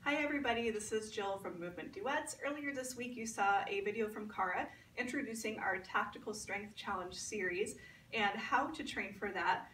Hi everybody, this is Jill from Movement Duets. Earlier this week you saw a video from Cara introducing our Tactical Strength Challenge series and how to train for that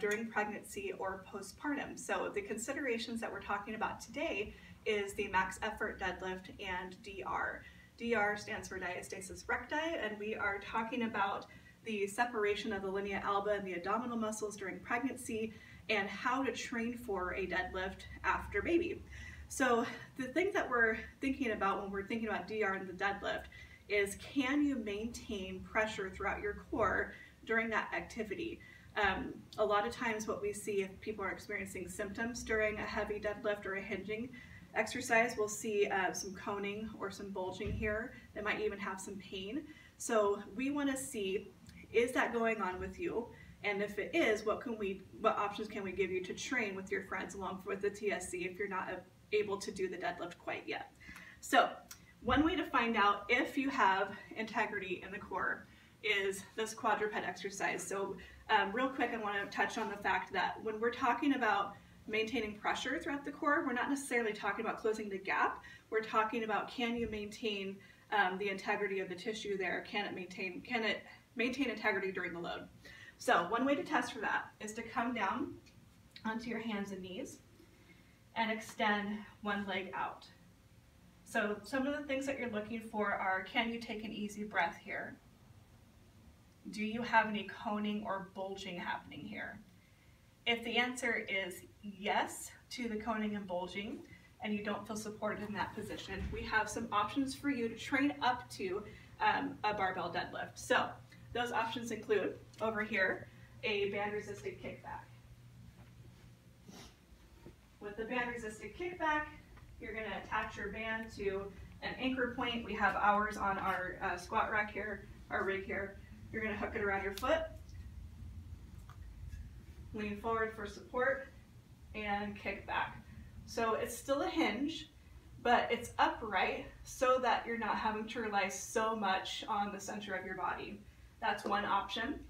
during pregnancy or postpartum. So the considerations that we're talking about today is the max effort deadlift and DR. DR stands for diastasis recti, and we are talking about the separation of the linea alba and the abdominal muscles during pregnancy and how to train for a deadlift after baby. So the thing that we're thinking about when we're thinking about DR and the deadlift is, can you maintain pressure throughout your core during that activity? A lot of times what we see if people are experiencing symptoms during a heavy deadlift or a hinging exercise, we'll see some coning or some bulging here. They might even have some pain. So we want to see, is that going on with you? And if it is, what options can we give you to train with your friends along with the TSC if you're not able to do the deadlift quite yet? So one way to find out if you have integrity in the core is this quadruped exercise. So real quick, I want to touch on the fact that when we're talking about maintaining pressure throughout the core, we're not necessarily talking about closing the gap. We're talking about, can you maintain the integrity of the tissue there? Can it maintain integrity during the load? So one way to test for that is to come down onto your hands and knees and extend one leg out. So some of the things that you're looking for are, can you take an easy breath here? Do you have any coning or bulging happening here? If the answer is yes to the coning and bulging, and you don't feel supported in that position, we have some options for you to train up to a barbell deadlift. So those options include, over here, a band-resisted kickback. With the band-resisted kickback, you're going to attach your band to an anchor point. We have ours on our squat rack here, our rig here. You're going to hook it around your foot, lean forward for support, and kick back. So it's still a hinge, but it's upright so that you're not having to rely so much on the center of your body. That's one option.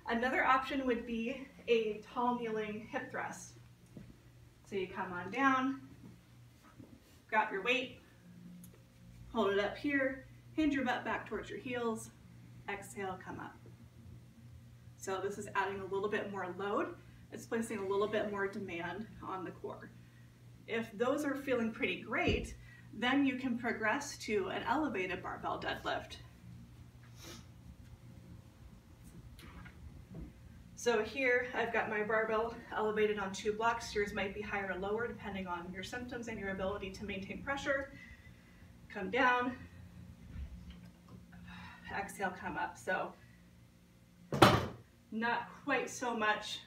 Another option would be a tall kneeling hip thrust. So you come on down, grab your weight, hold it up here, hinge your butt back towards your heels, exhale, come up. So this is adding a little bit more load. It's placing a little bit more demand on the core. If those are feeling pretty great, then you can progress to an elevated barbell deadlift. So here I've got my barbell elevated on 2 blocks. Yours might be higher or lower depending on your symptoms and your ability to maintain pressure. Come down, exhale, come up. So not quite so much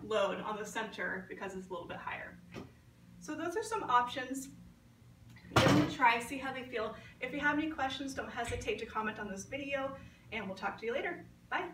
load on the center because it's a little bit higher. So those are some options. Give them a try, see how they feel. If you have any questions, don't hesitate to comment on this video, and we'll talk to you later. Bye.